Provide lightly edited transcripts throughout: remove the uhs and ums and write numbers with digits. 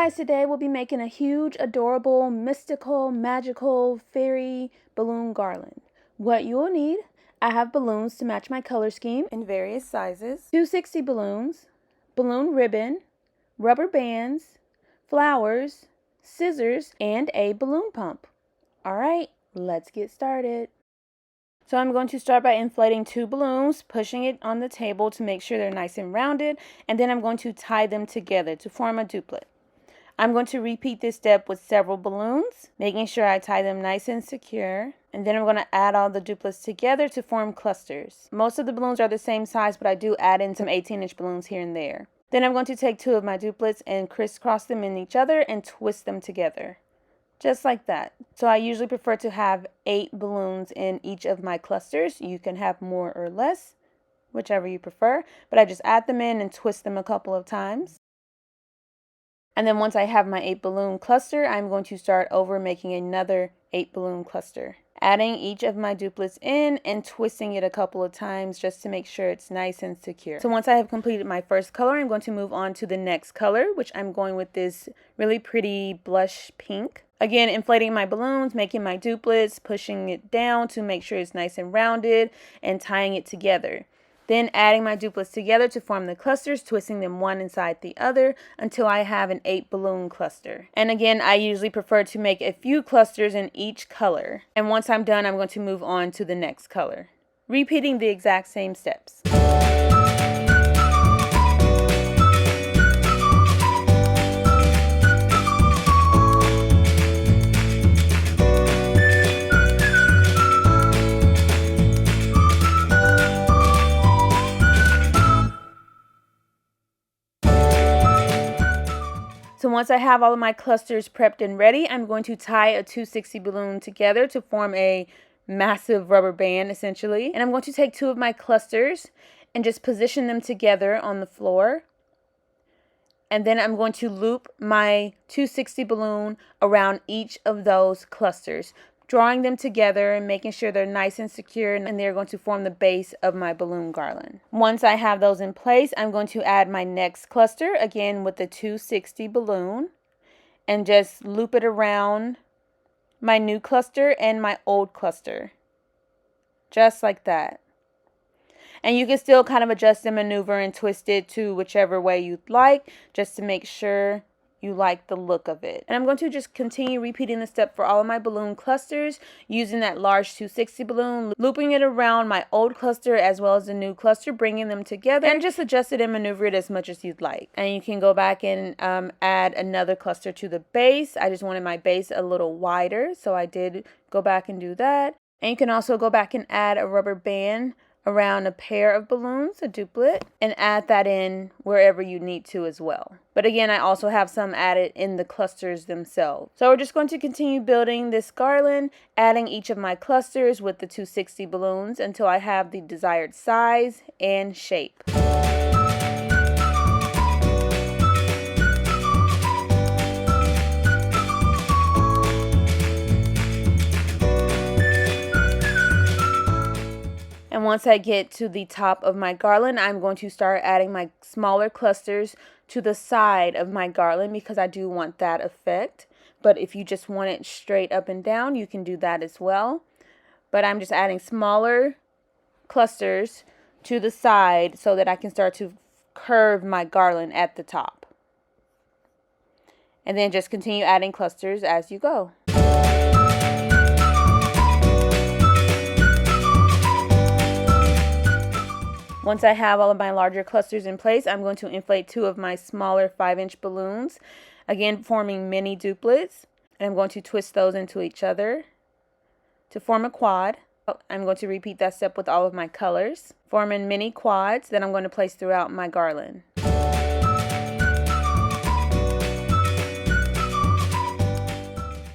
guys, today we'll be making a huge, adorable, mystical, magical, fairy balloon garland. What you will need, I have balloons to match my color scheme in various sizes, 260 balloons, balloon ribbon, rubber bands, flowers, scissors, and a balloon pump. Alright, let's get started. So I'm going to start by inflating 2 balloons, pushing it on the table to make sure they're nice and rounded, and then I'm going to tie them together to form a duplet. I'm going to repeat this step with several balloons, making sure I tie them nice and secure. And then I'm going to add all the duplets together to form clusters. Most of the balloons are the same size, but I do add in some 18-inch balloons here and there. Then I'm going to take 2 of my duplets and crisscross them in each other and twist them together. Just like that. So I usually prefer to have 8 balloons in each of my clusters. You can have more or less, whichever you prefer. But I just add them in and twist them a couple of times. And then once I have my 8 balloon cluster, I'm going to start over making another 8 balloon cluster. Adding each of my duplets in and twisting it a couple of times just to make sure it's nice and secure. So once I have completed my first color, I'm going to move on to the next color, which I'm going with this really pretty blush pink. Again, inflating my balloons, making my duplets, pushing it down to make sure it's nice and rounded, and tying it together. Then adding my duplets together to form the clusters, twisting them one inside the other until I have an 8 balloon cluster. And again, I usually prefer to make a few clusters in each color. And once I'm done, I'm going to move on to the next color, repeating the exact same steps. So once I have all of my clusters prepped and ready, I'm going to tie a 260 balloon together to form a massive rubber band essentially. And I'm going to take 2 of my clusters and just position them together on the floor. And then I'm going to loop my 260 balloon around each of those clusters, drawing them together and making sure they're nice and secure, and they're going to form the base of my balloon garland. Once I have those in place, I'm going to add my next cluster, again with the 260 balloon, and just loop it around my new cluster and my old cluster. Just like that. And you can still kind of adjust and maneuver and twist it to whichever way you'd like, just to make sure you like the look of it. And I'm going to just continue repeating the step for all of my balloon clusters, using that large 260 balloon, looping it around my old cluster as well as the new cluster, bringing them together, and just adjust it and maneuver it as much as you'd like. And you can go back and add another cluster to the base. I just wanted my base a little wider, so I did go back and do that. And you can also go back and add a rubber band around a pair of balloons, a duplet, and add that in wherever you need to as well. But again, I also have some added in the clusters themselves. So we're just going to continue building this garland, adding each of my clusters with the 260 balloons until I have the desired size and shape. And once I get to the top of my garland, I'm going to start adding my smaller clusters to the side of my garland because I do want that effect. But if you just want it straight up and down, you can do that as well. But I'm just adding smaller clusters to the side so that I can start to curve my garland at the top. And then just continue adding clusters as you go. Once I have all of my larger clusters in place, I'm going to inflate 2 of my smaller 5-inch balloons, again forming mini duplets, and I'm going to twist those into each other to form a quad. I'm going to repeat that step with all of my colors, forming mini quads that I'm going to place throughout my garland.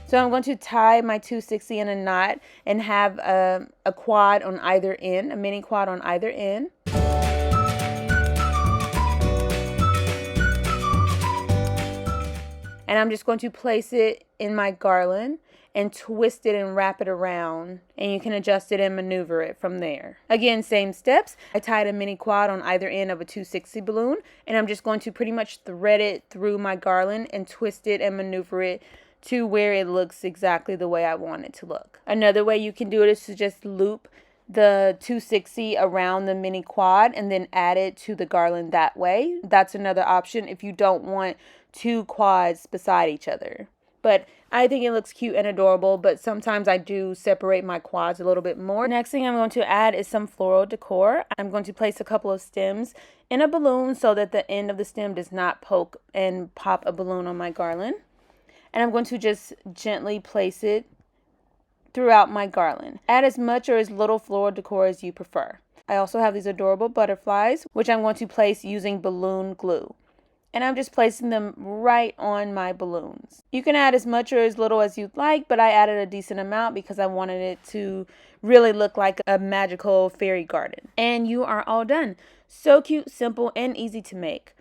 So I'm going to tie my 260 in a knot and have a quad on either end, a mini quad on either end. And I'm just going to place it in my garland and twist it and wrap it around, and you can adjust it and maneuver it from there. Again, same steps. I tied a mini quad on either end of a 260 balloon, and I'm just going to pretty much thread it through my garland and twist it and maneuver it to where it looks exactly the way I want it to look. Another way you can do it is to just loop the 260 around the mini quad and then add it to the garland that way. That's another option if you don't want two quads beside each other. But I think it looks cute and adorable, but sometimes I do separate my quads a little bit more. Next thing I'm going to add is some floral decor. I'm going to place a couple of stems in a balloon so that the end of the stem does not poke and pop a balloon on my garland. And I'm going to just gently place it throughout my garland. Add as much or as little floral decor as you prefer. I also have these adorable butterflies, which I'm going to place using balloon glue. And I'm just placing them right on my balloons. You can add as much or as little as you'd like, but I added a decent amount because I wanted it to really look like a magical fairy garden. And you are all done. So cute, simple, and easy to make.